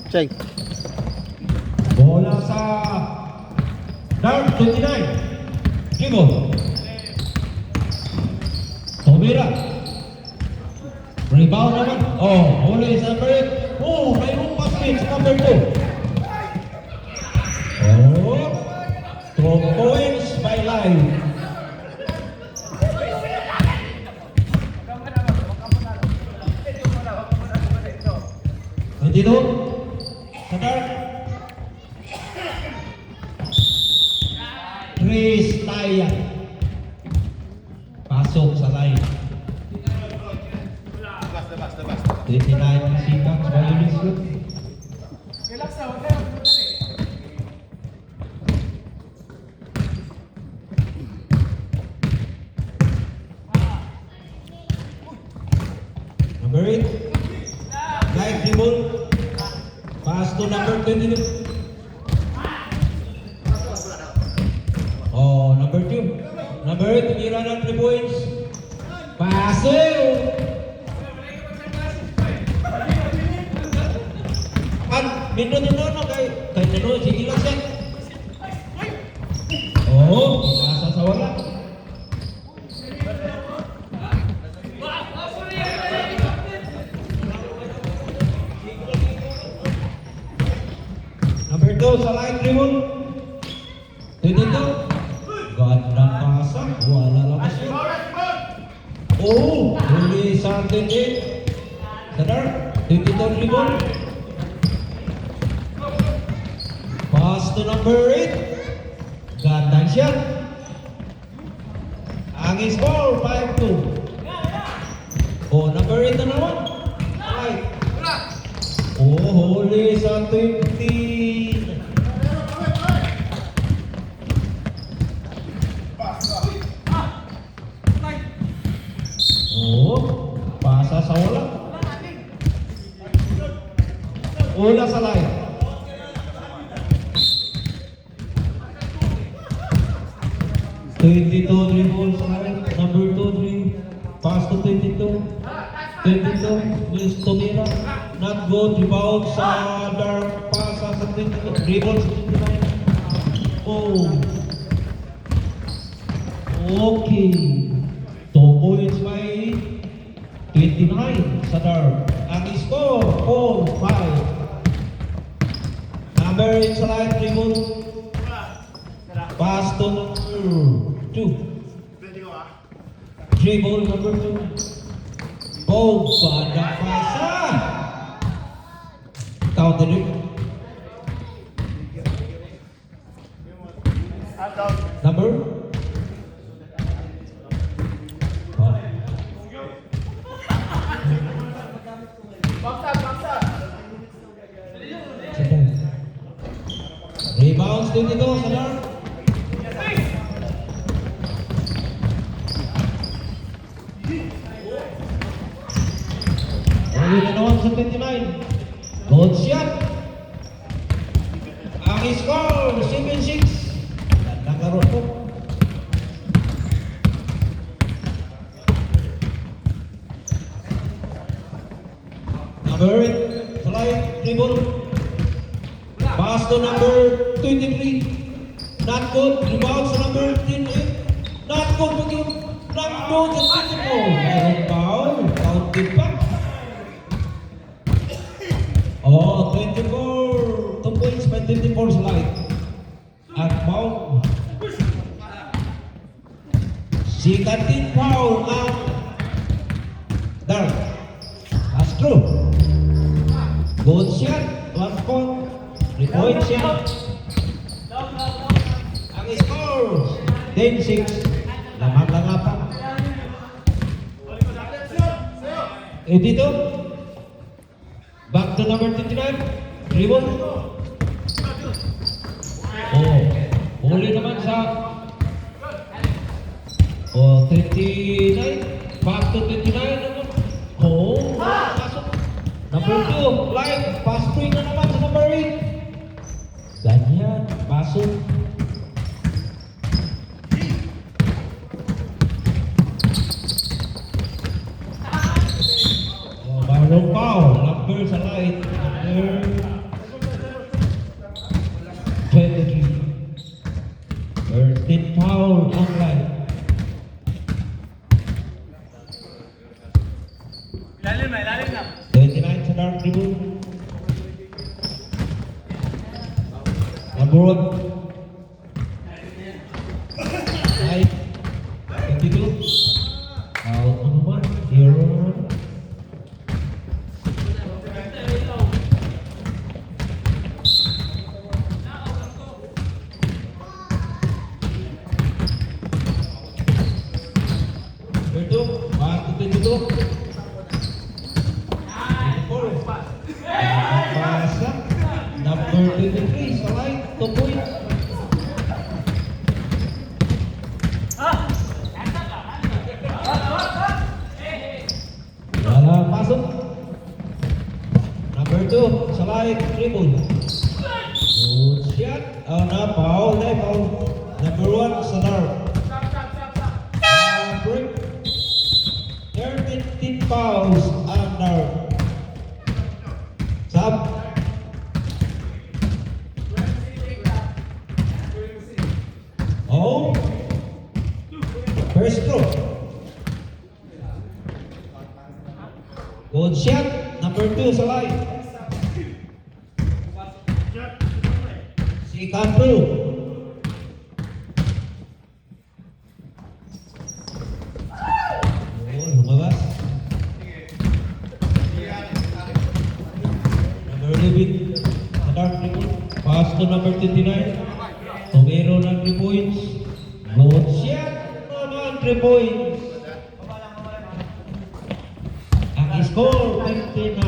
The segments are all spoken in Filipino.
Check. Bola sa Dark 29. Dribble. Tomira. Rebound naman. Oh, huli sa number 8. Oh, mayroong basket sa number 2. Oh, 2 points by line. Dito sa Dark. Chris Taya. Pasok sa line. 29 seconds violence shoot. Number 8. Light dribble. Pass to number 22. Oh, number 2. Number 8, tumira ng 3 points. Passing! Minuto kay Nino, sige lang siya. Oh, pinasa sa wala. Number 2 sa line dribble. 22. Gandang pasa. Wala lakas yun. Oh, huli sa 28. Sadar, 22 dribble. Pass to number 8. Gandang shot. Ang score, 5-2. Oh, number 8 na naman. Right. Oh, huli sa 15. Oh, pasa sa wala. Wala sa line. Dribbles, number 2, pass to 22. 22, Luis Tomira, not good, rebound sa Dark, pass sa 22, dribbles, 29. Oh. Okay. 2 points by 29 sa Dark. Ang score, 4-5. Number 8 sa line, dribble. Pass to number 2. Dribble number 2. Oh, pada pasa. Counter it. Number? Rebounds din ito, Sadar. Huli na naman sa 29. Good shot. Ang score, 7-6. Gandang laro po. Number 8, slide, dribble. Pass to number 23. Not good. Rebound sa number 10. Not good. Not good. Meron foul. Counted pa. Oh, 24. 2 points by 24 slide. At foul. Second team foul at Dark. That's true. Good shot. 1 point. 3 points shot. Ang score, 10-6. Laman lang nga pa. Dito. Back to number 29. Dribble. Oh, huli naman sa 29. Back to 29 naman. Oh, pasok. Number 2, line. Pass free na naman sa number 8. Ganyan, pasok. Marlon Pao, number sa line. Number dribble. Number 1. Right. 22. Out naman. Error. Number 2. Back to 22. 24. Pasa. Number 23. Sa right. 2 points. Wala pasok. Number 2, sa light, dribble. Good shot. Na, foul. Number 1, sa dark. Break. 13 fouls on dark. Sub. Oh. First throw. Good shot. Number 2 sa line. Si Campo. Oh, lumabas. Number 11. Sa dark dribble. Pass to number 29. Tomero ng 3 points. Good shot. Naman 3 points. Ang score 59.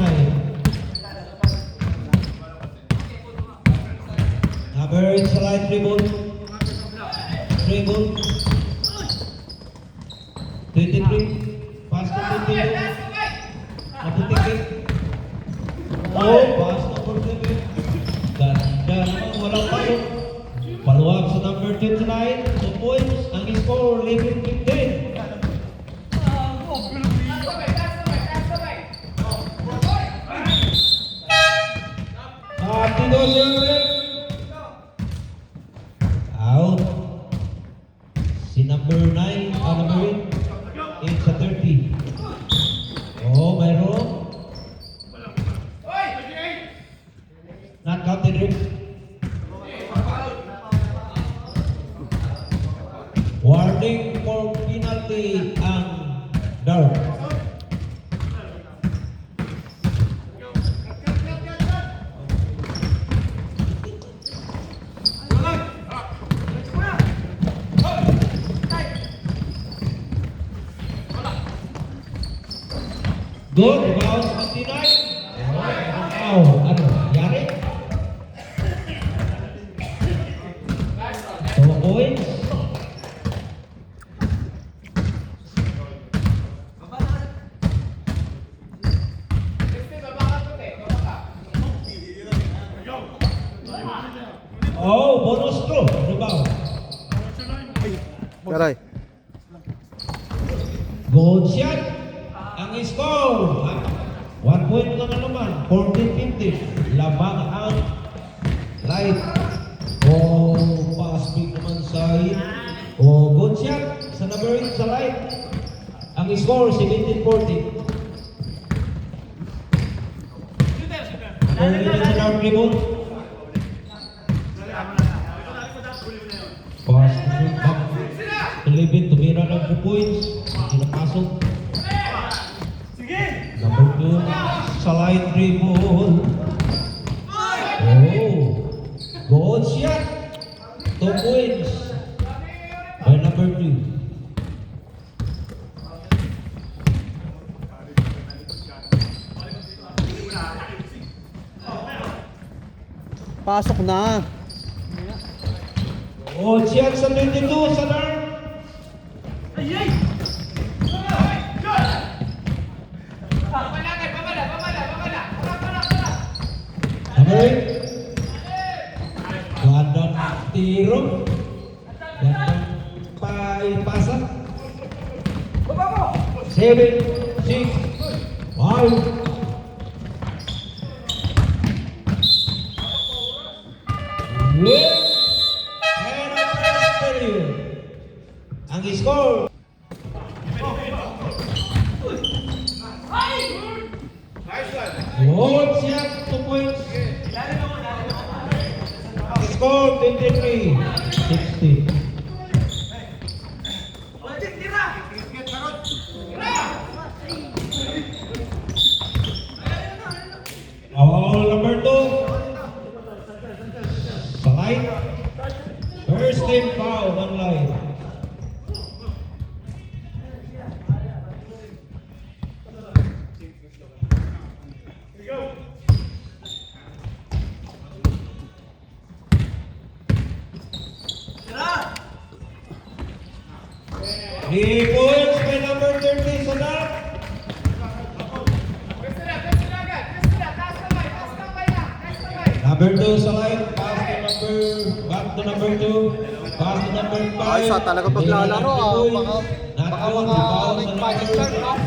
Number 8 sa line dribble. 23. Pass to 22. Naputikit. Oh, pass number 7. Ganda naman, walang palo. Paluwag sa number 29. 2 points. Ang score 11-15. Out. Si number 9, number 8 sa 30. Oh, mayroon. Not counted, Rick. Warning for penalty ang dark. Good, rebound 59. Wow, ano, yari? 2 points. Oh, bonus throw, rebound. Garay. Good shot. Ang score, 1 point lang naman, 14-15. Labang ang light. Oh, pass big naman sa hit. Oh, good shot sa number 8 sa light. Ang score, 17-14. Number 11 sa dark dribble. Pass back. 11, tumira ng 2 points. Pinapasok. Number 2, sa light dribble. Oh, good shot. 2 points by number 2. Pasok na. Oh, shot sa 22 sa dark. Number 8. Gandang tiro. Gandang paipasa. 7, 6, 5. Win. And a first period. Ang score. Oh, Good shot, 2 points. Score 23-60. Foul number 2. Sa line. First team foul on line. Three points by number 30 sa dot. Number 2 sa line, back to number 2, pass to number 5. Ay, sa talaga paglalaro baka magic charm, no?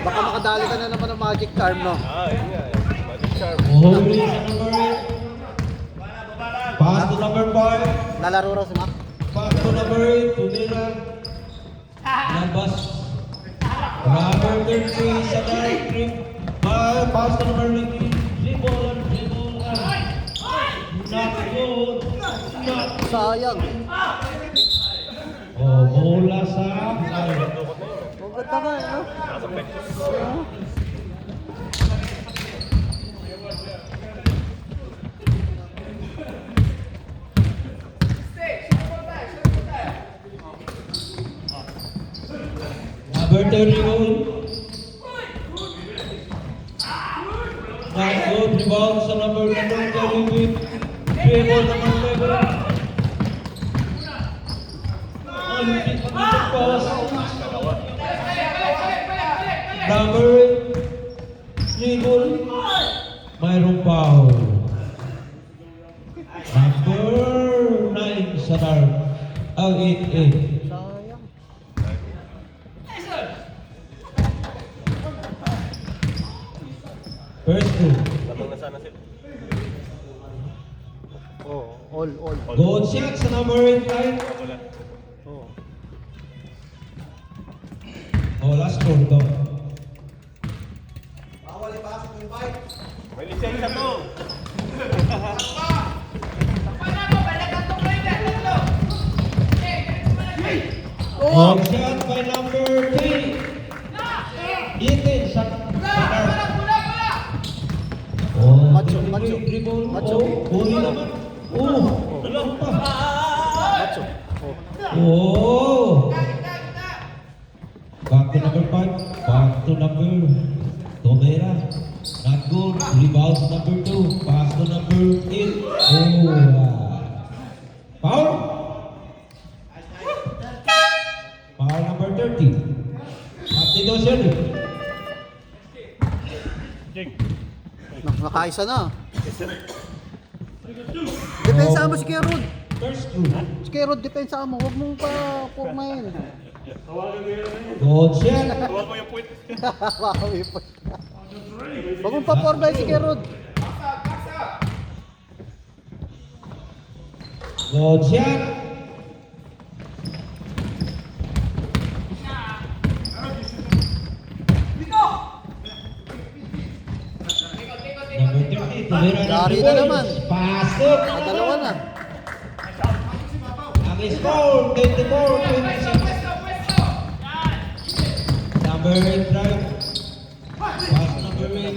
Baka makadali ka na naman ng magic charm, no? Magic charm. Huli sa number 8. Pass to number 5. Lalaro raw si Mac. Pass to number 8, Tunira. Labas. Number 33 sa line, pass to number 19. Dribble. Not good. Not. Sayang. Oh, bola sa line. Huwag ka ba, no? Number 31. Not good. Rebound sa number 11. Dribble number 11. Pass. Number 8. Dribble. Mayroong foul. Number 9 sa dark. 8. Sayang. First two. Lamang na sana sila. Oh, all. Good shot sa number 8 line. Wala. Oh. Oh, last score to. May lisensya to. Oh! Good shot by number 3. Ethan sa dark. Oh, Macho. dribble. Macho. Oh, huli naman. Oh, alam pa. Macho. Oh. Oh. Back to number 5. Back to number Tomera. Not good. Rebound to number 2. Pass to number 8. Oh. Foul. Foul number 30. Atito siya. Nakaisa na. Depensa mo si Kerod. First crew. Si Kerod, depensa mo. Huwag mong pa-formahin. Good shot. Tuwa ko yung point. Bawi po. Huwag mong pa-formahin si Kerod. Good shot. Number 30, tumira ng Dari na dribble. naman. Pasok. Dalawa na. Ang score, 24-26. Number 8 drive. Pass number 8.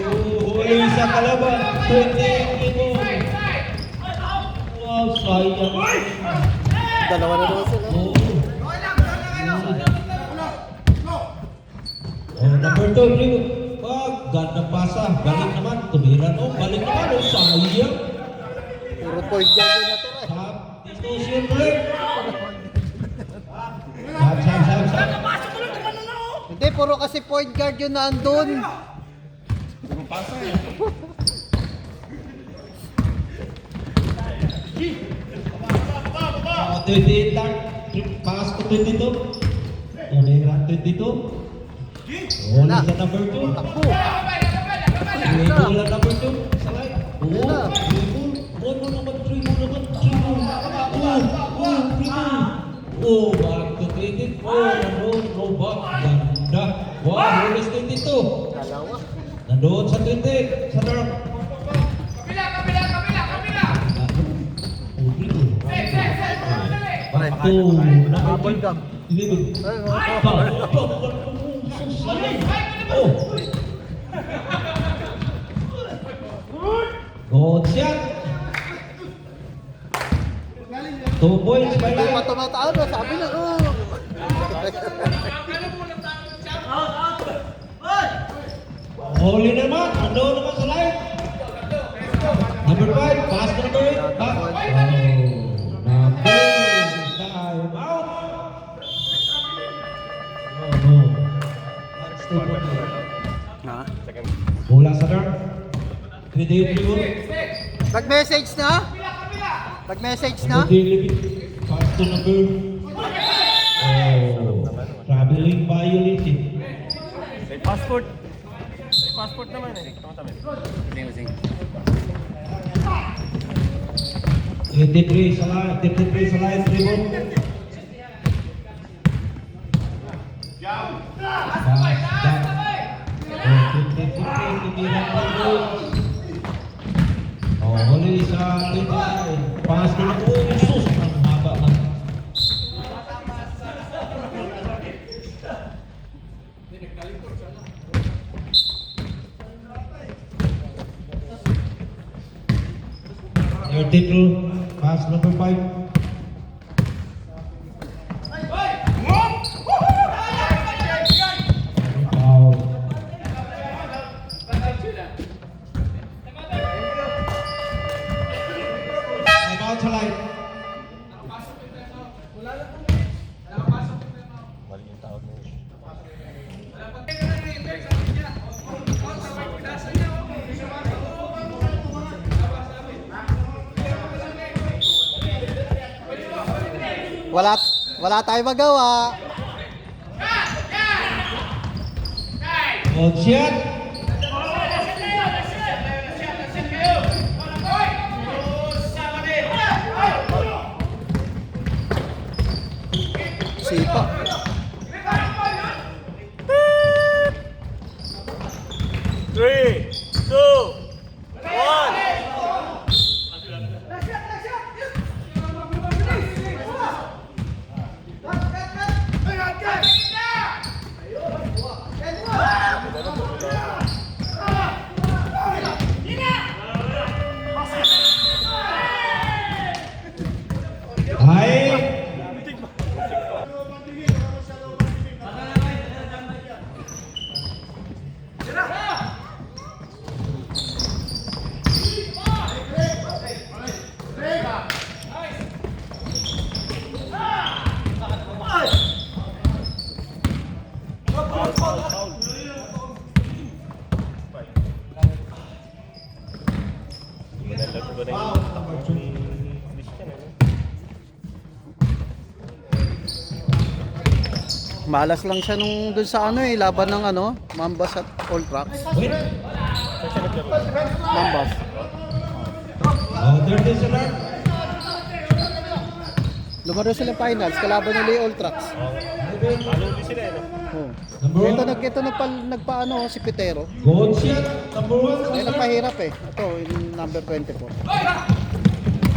Huli sa kalaban. 28 dribble. Wow, sayang. Dalawa na naman sila. Oh, number 2 dribble. Wag, ganda pasa. Balik naman. Tumira no. Balik naman. Oh, sayang. Puro point guard na natira eh. Tap. Discussion break. Sab. Hindi, puro kasi point guard yun na andun. Oh, 28 lang. Pass to 22. Tumira 22. Huli Na. sa number 2. Takbo. Dribble na number 2. Salay. Yan na. Dribble. Dribble naman. Dribble. Oh, back to 22. Oh, no back. Ganda. Wow, huli sa 22. Dalawa. Nandoon sa 20, sa dark. Habol ka. Good shot. 2 points by Hindi pa line. tumataan, sabi na, oh. Huli naman. Nandoon naman sa line. Number 5, pass to number 8. Back. Oh, number. Time out. Oh, no. That's 2 points. Ha? Second. Bola sa dark. Create dribble. Nag-message na? Nag-message na? Pass to number. Oh, traveling violated. May passport. May passport naman eh. Tama-tama. 83 sa line, 53 sa line dribble. Pass back. Oh, 50-50, tinilang dribble. Oh, huli sa 29. Pass to number. Oh, sus, ang haba ng. Your title, pass number 5. Foul. Time out sa line. Mali yung tawag mo. Wala tayong magawa. Good shot. Sipa. Three, two, one. Ay. Manalag ko na yung takot ni Christian eh. Malas lang siya nung dun sa ano eh, laban ng ano, Mambas at All Tracks. Wait. Saan siya naglaro? Mambas. Oh, there is a line. Lumaro sila finals, kalaban nila yung All Tracks. Ano ulit sila eh, no? Oh. Number 1. Ito nagpaano si Pitero. Good shot. Number 1. Ay nagpahirap eh. Ito, yung number 24.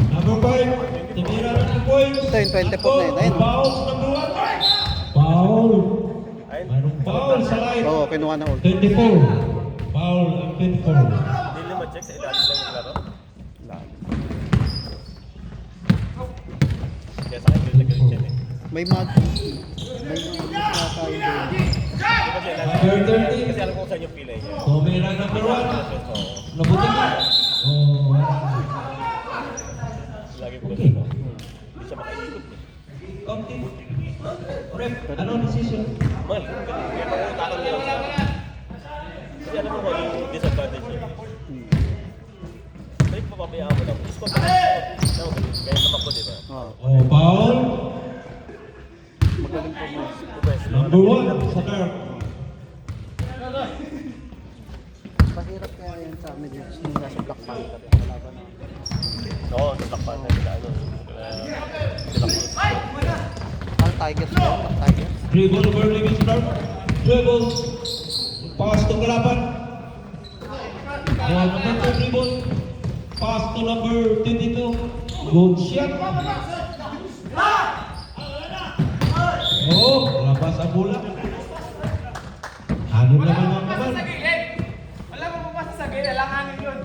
Number 5. Tumira ng 2 points. Ito yung 24 na yun. Ayun. Foul sa number 1. Foul. Ayun. Mayroong foul sa line. Oo, kinuha na All. 24. Foul ang 24. Hindi nila ma-check sa ilalim lang yung laro. Kaya sa akin, galit na galit siya eh. May magkakain din. Kasi Number 30. kasi alam ko kung saan yung pilay niya. Tumira number 1. Oo. Nabuti ka. Oh. Lagi ko kasi no. Hindi siya makaikot eh. Konti. Rep, ano ang decision? Mal, kaya pangutakan nila siya. Kasi alam mo kung yung disadvantage niya. Kaya papabayaan mo lang. Iskot na. Kaya naman ko, di ba? Oh, Oh, foul. magaling po mo. Number 1 sa dark. Mahirap kaya yan sa amin yung nasa Black Panther. Kalaban na. Oo, tatakpan na nila. Ano? Sila ko. Ang Tigers po, ang Tigers. Dribble number 11 sa dark. Dribble. Pass to kalaban. number 2 dribble. Pass to number 22. Good shot. Oh, labas ang bola. Ano naman ang kaban? Wala mo pupasa sa gilid, alanganin yun.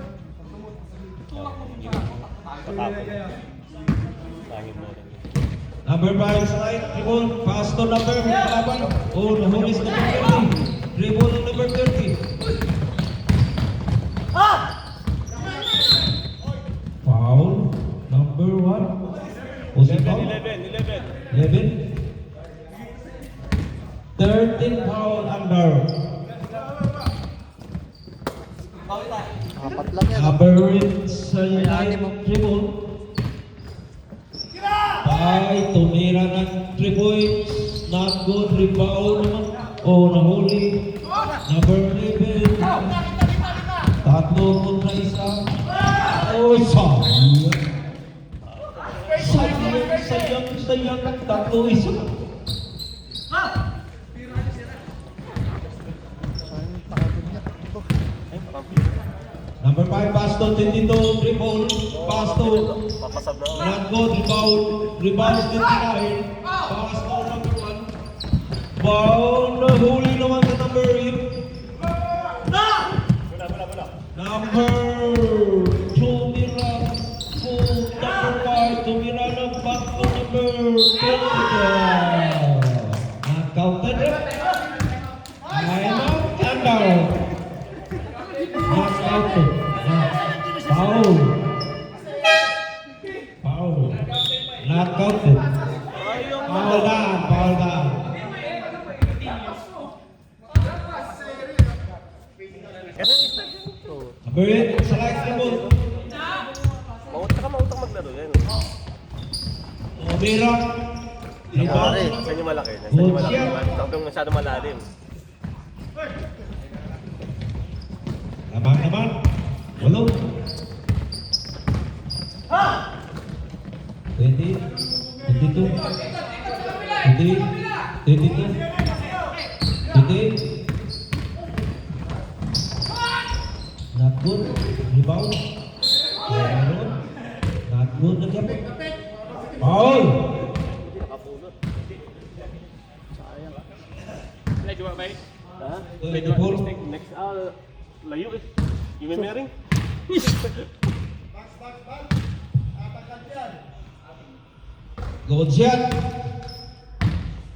Patapon. Sangin mo. Number 5 slide, dribble, pass to number kalaban. Oh, nahulis number 30. Dribble ng number 30. Foul, number 1. Was it foul? 11. 13 foul under. Apat lang yan. Aberrant sa United dribble. Ay, tumira ng 3 points. Not good. Rebound naman. Oh, nahuli. Number 11. Tatlo kontra isa. Oh, sayang. Tatlo isa. Number 5, pass to 22, dribble, pass to Papasab na. not good, rebound 29, pass to number 1. Wow, nahuli naman sa number 8. Number 2, tumira, number 5, tumira ng back to number 20. Not-counted. I'm out and down. Not-counted. Foul. Not counted. Foul down. Number 8, select dribble. Mautang maglaro yan. Tumira. Rebound. Sa inyo malaki. Sa inyo malaki. Tapos masyado malalim. Naman. Walo. 20, 22, 20. Not good. Rebound. Not good again. Foul. Medyo ba bay? Ha? 24. Next, layo eh. Yung may mering? Good shot.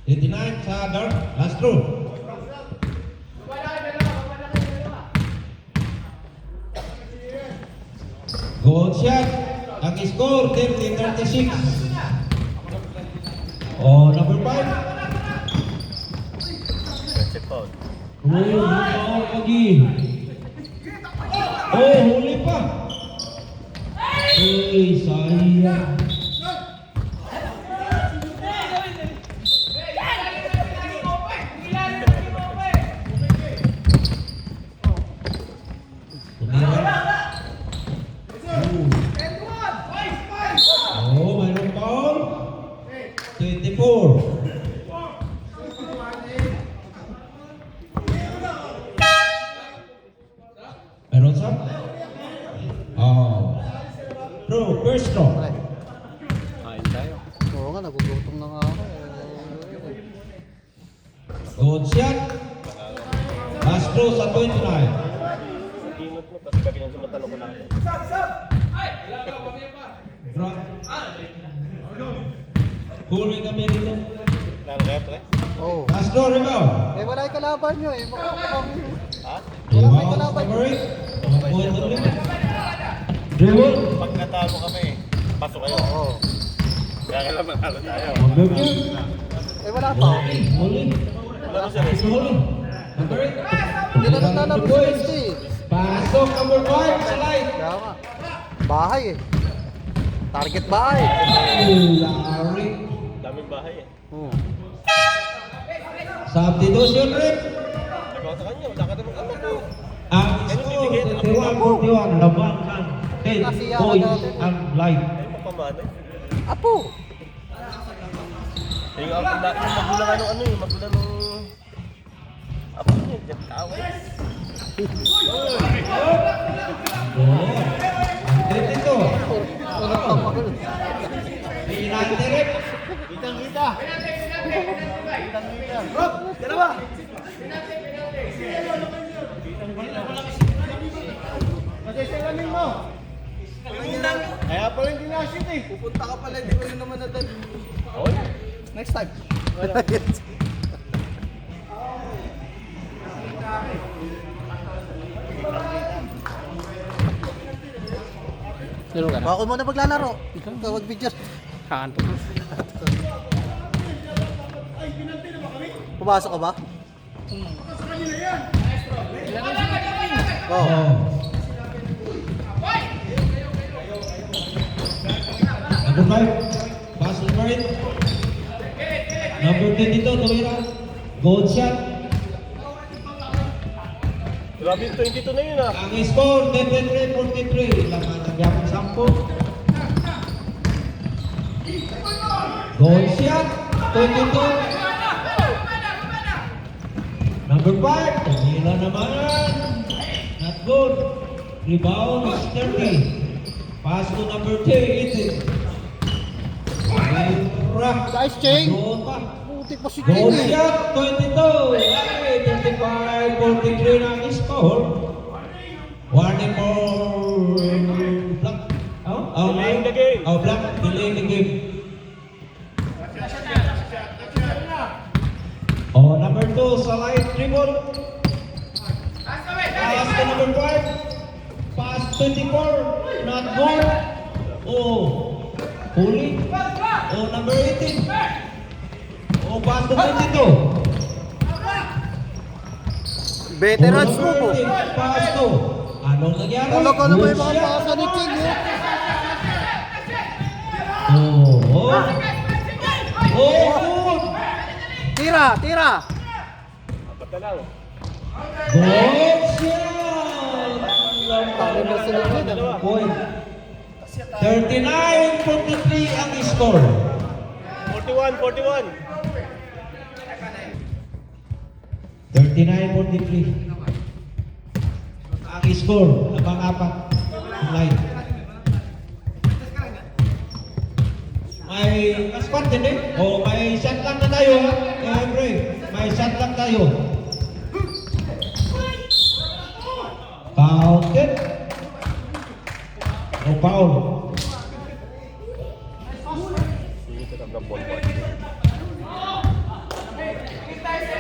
89 sa Dark. Last throw. Good shot. Ang score 30-36. Oh, number 5. Check foul. Oh, lagi. Oh, huli pa. Sayang. Oh, mayroong foul. 24. Meron sa? Oh. Bro, first throw. Kain tayo. Oo nga, nagugutom na nga ako. Good shot. Last throw sa 29. Ingat mo kasi pag yung sumatalo ko natin. Bro. Huli kami dito. Nang-repre? Oo. Last throw, rebound. Eh, wala yung kalaban nyo eh. Mukhang Ha? Rebound sa Marie. Point na rin. Dribble. Pag natalo kami, pasok kayo. Oo. Kaya kailangan manalo tayo. Mag-review. Eh, wala pa. Huli. Wala mo siya rin. Huli. Number 8. Hindi na nanalo si Westy. Pasok number 5 sa line. Kaya nga. Bahay eh. Target bahay. Larry. Daming bahay eh. Substitution rin. Nagawa sa kanya, wala ka naman alam ko. Ang score 31-41. Laban ng 10 points ang line. Ay, mapamana eh. Apo. Yung magulang magulang ng... Apo niya, dyan tao eh. Salamin mo. Kaya pala hindi na-shoot eh. Pupunta ka pala, hindi ko yun naman natin. Next time. Sino ka na? Baka muna maglalaro. Ikaw mag-video. Kakanto. Pumasok ka ba? Oo. Oh. Number 5, pass number 8. Number 10 dito, Tumira. Gold shot. Grabe yung 22 na yun ah. Ang score, 23-43. Ilang nagyapang 10. Gold shot, 22. Number 5, Tumira naman. Not good. Rebound, 30. Pass to number 10, 18. Guys, Cheng. Goal pa. Putik pa si Goal Cheng eh. shot, 22. Ay, 35-43 na ang score. Warning for black. Delaying the game. Black, delaying the game. Number 2, Salay dribble. Pass to number 5. Pass 24. Not good. Pulling. Number 18. Pass to 22. Veterans mo po. Pass to. Anong nangyari? Talaga naman yung mga Good shot. pasa ni Cheng eh. Good. Tira, tira. Apat na lang. Good shot. Tama na sila yun. Point. 39-43 ang score. 41, 41. 39-43. Ang score na pang-apat. Line. May kaspat din eh. May shot lang na tayo ha. Every. May shot lang tayo. Counted. No foul.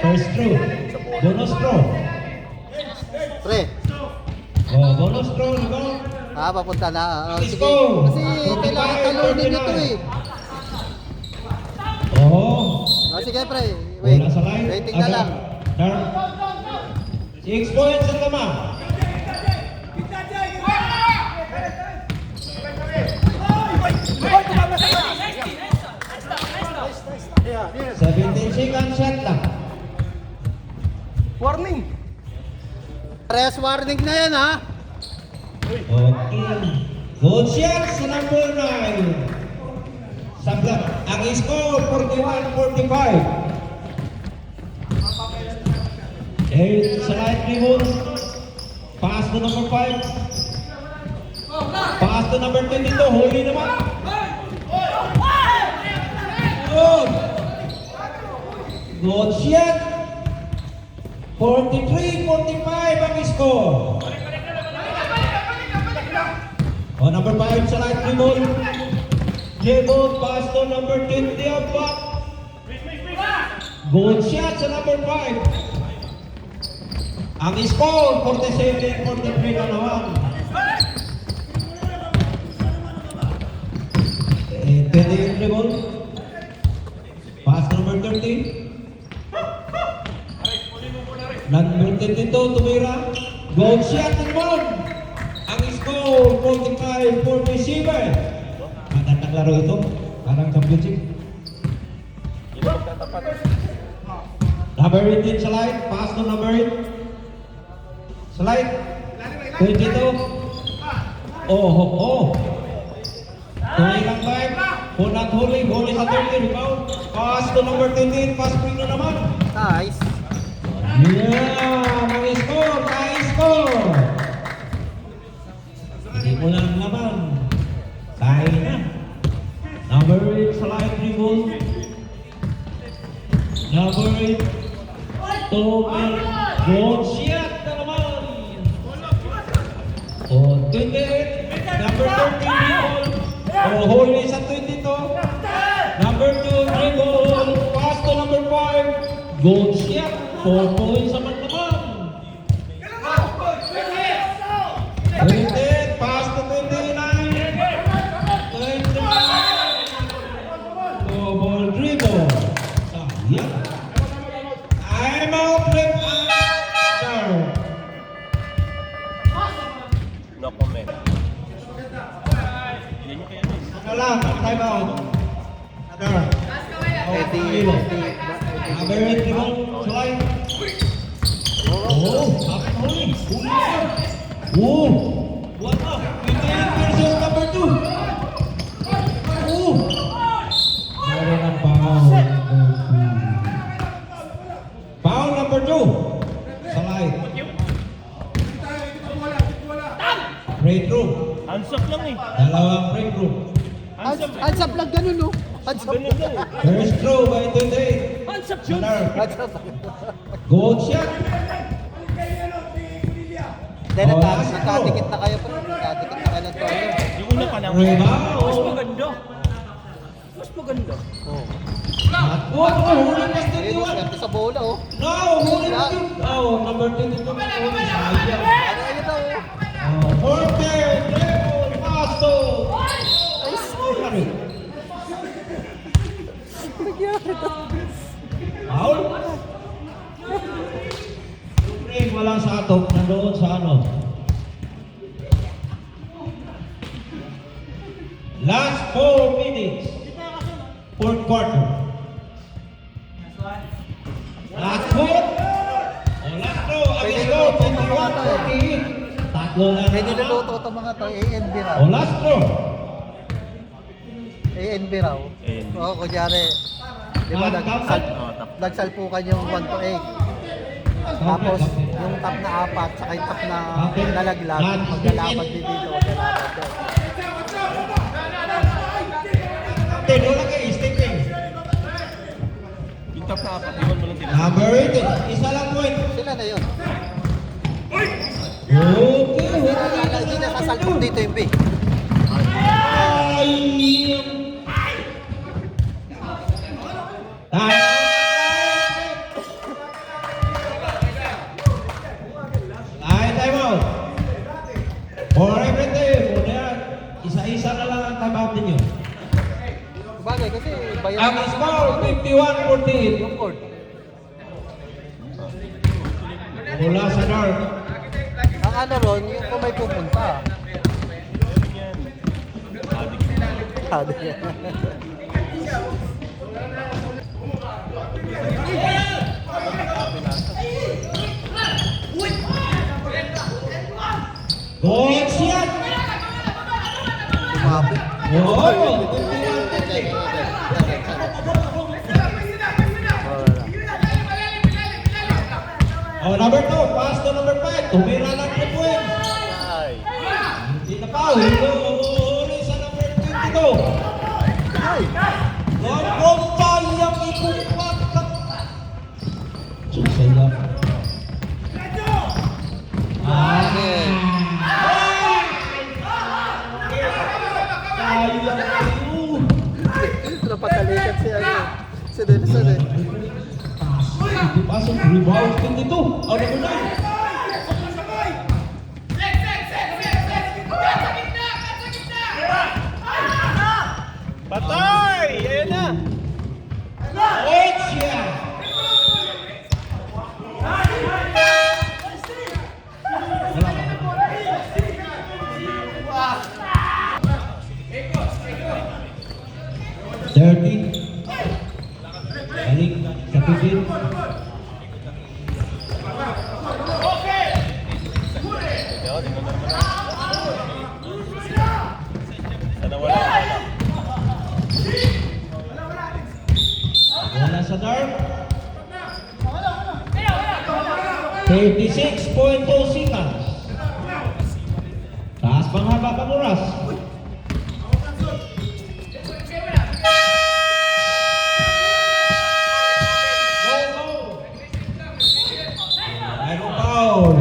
First throw. Bonus throw. Pre. Bonus throw. Diba? Papunta na. Let's Sige. go. Kasi kailangan talunin nito eh. Sige pre. Wait. Wala sa line. Waiting na lang. 6 points ang lamang. Yeah, 17 seconds shot lang. warning. Press warning na yan ha. Okay. Good shot sa number 9. Sabla. Ang score 41-45. 8 sa line dribble. Pass to number 5. Pass to number 22. Huli naman. Good. Good shot. 43-45 ang score. Number 5 sa line dribble. Dribble, pass to number 20 up back. Good shot sa number 5. Ang score, 47-43 na naman. 28 dribble. Pass to number 13. Number 22, Tumira. Good shot naman. Ang score, 45-47. Magandang laro ito. Parang championship. Hindi magtatapat. Number 18 sa line. Pass to number 8. Sa line. 22. Tumilang 5. Punat huli. Huli sa 30. Rebound. Pass to number 28. Pass screen na naman. Nice. Yeah! Mga score! Mga score! Hindi mo lang naman. Tayo na. Number 8 sa line dribble. Number 8. Tomer. Good shot na naman. Oh, 28. Number 13, dribble. Oh, Holy sa 22. Number 2, dribble. Pass to number 5. Goal shot. 4 points naman naman. 28. Pass to 29. 29. Oh, ball dribble. Sayang. I'm out. Rep. No comment. Yan yung kaya na eh. Ano lang, time out. Another. Eddie. Aberrant dribble, Sulay. Oh, kapit huli. Huli siya. Oh, what up? 28 versus number 2. Oh. Meron ng foul. Foul number 2. Salay. Free throw. Hands up lang eh. Dalawang free throw. Hands up eh. Hands up lang, ganun no? Hands up. Ganun lang eh. First throw by 28. Hands up yun. Hands up. Goal shot. Then, Oh, nagkadikit na kayo pa. Nagkadikit na kayo ng tono. Yung una pa lang. Rebound. Mas maganda. Mas maganda. Oh. At huli na Ayun, 21. swerte sa bola oh. No, huli na yun. Oh, number 22. Sayang. Ano ayun daw oh. Oh, Forte, dribble, paso. Sorry. Foul? Ring, walang sakop. Nandoon sa ano. Last 4 minutes. Fourth quarter. Last fourth. Oh, last throw. Ang score, 21-48. Tatlo lang. May niluluto ito mga to, ANB raw. Oh, last throw. ANB raw. ANB. Oo, kunyari. Di ba, nagsalpukan yung 1 to 8. Tapos, yung top na 4, saka yung top na nalaglag, maglalapad din dito, maglalapad din. Ten, wala kayo, stick-ting. Yung top na apat, iwan mo lang din. Number 18, isa lang point. Sila na yun. Okay, Hindi na sasalpok dito yung B. Time out. For every team, isa-isa na lang ang time out ninyo. Bagay kasi bayan Ang score, 51-48. yung court. Mula sa dark. Ang ano ron, yung kung may pupunta. Sabi niya. Good shot! Umabot. Oh! Oh, number 2, pass to number 5. Tumira lang 3 points. Ay. Hindi na pa. Huli sa number 22. Gagawin tayong ikupat. Susaya. Napatalikat si ano. Si Denison eh. Pasok, rebound din dito. Ano ba na? Patay! Ayan na! Wait siya! Balik sa pigil. Ikaw, di mo na naman. Sana wala. Wala sa dark. 36.2 seconds. Taas pang haba pang oras. Foul.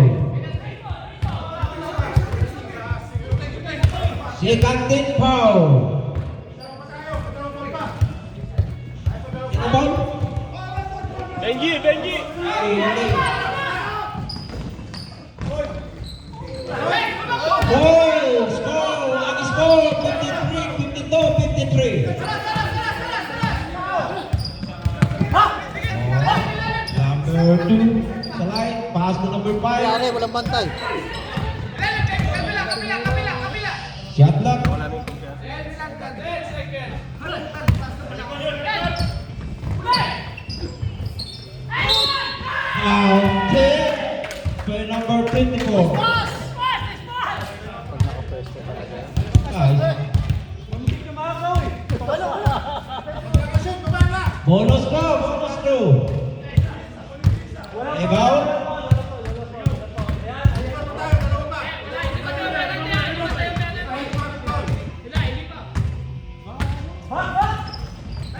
Second team foul. Sino foul? Benji, Benji! Oh, score! Ang score! 53, 52, 53. Number 2 sa line. Pass to number 5. Kaya walang bantay. Shot clock. Now, 10 by number 24. Pag nakapwesto talaga. Nice. Bonus throw, bonus throw. Rebound.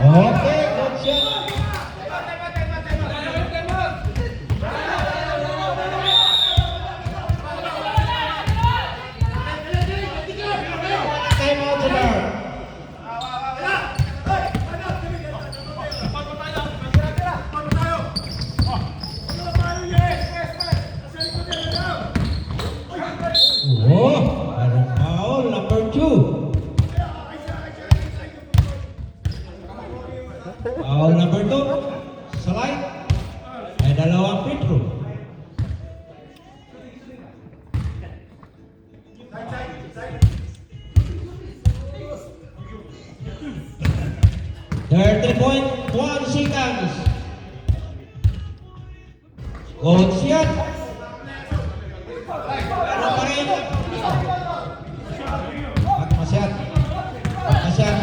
Okay, good shot. Time out, Solar. Oh, merong foul, number 2. Foul number 2. Sa line. May dalawang free throw. .1 seconds. Good shot. Pero pa rin. Pagmasyat. Pagmasyat.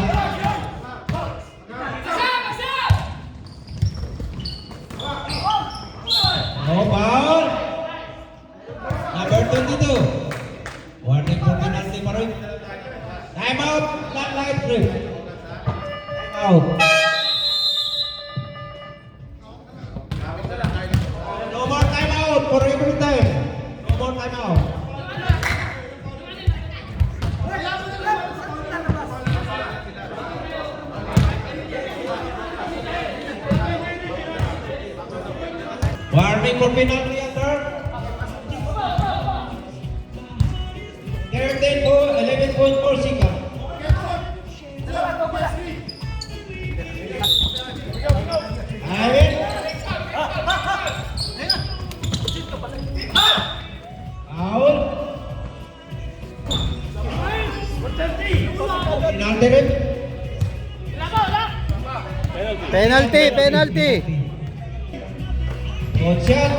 No foul. Number 22. Warning for penalty pa rin. Time out. Not light trip. Time out. No more time out for every time. No more time out. Warning for penalty under. 11.4 seconds. Ivan. Foul. Penalty rin. Penalty, penalty. Good shot.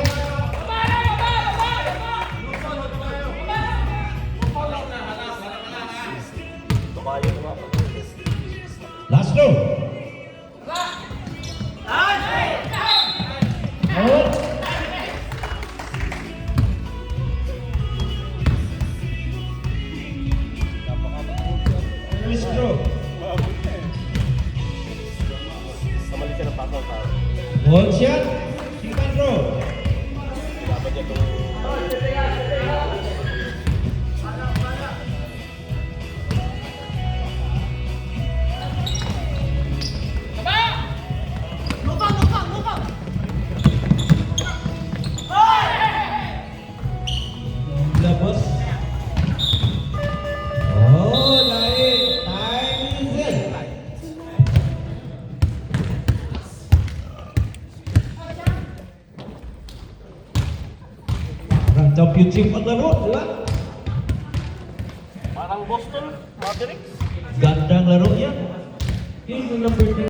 Last throw. Out. First throw. Kamali ka ng pasok ka. Good shot. Second throw. Dapat niya itong... Labas. Oh, lain. Time is in. Parang championship ang laro, di ba? Parang Boston, Mavericks. Gandang laro yan. Yun yung number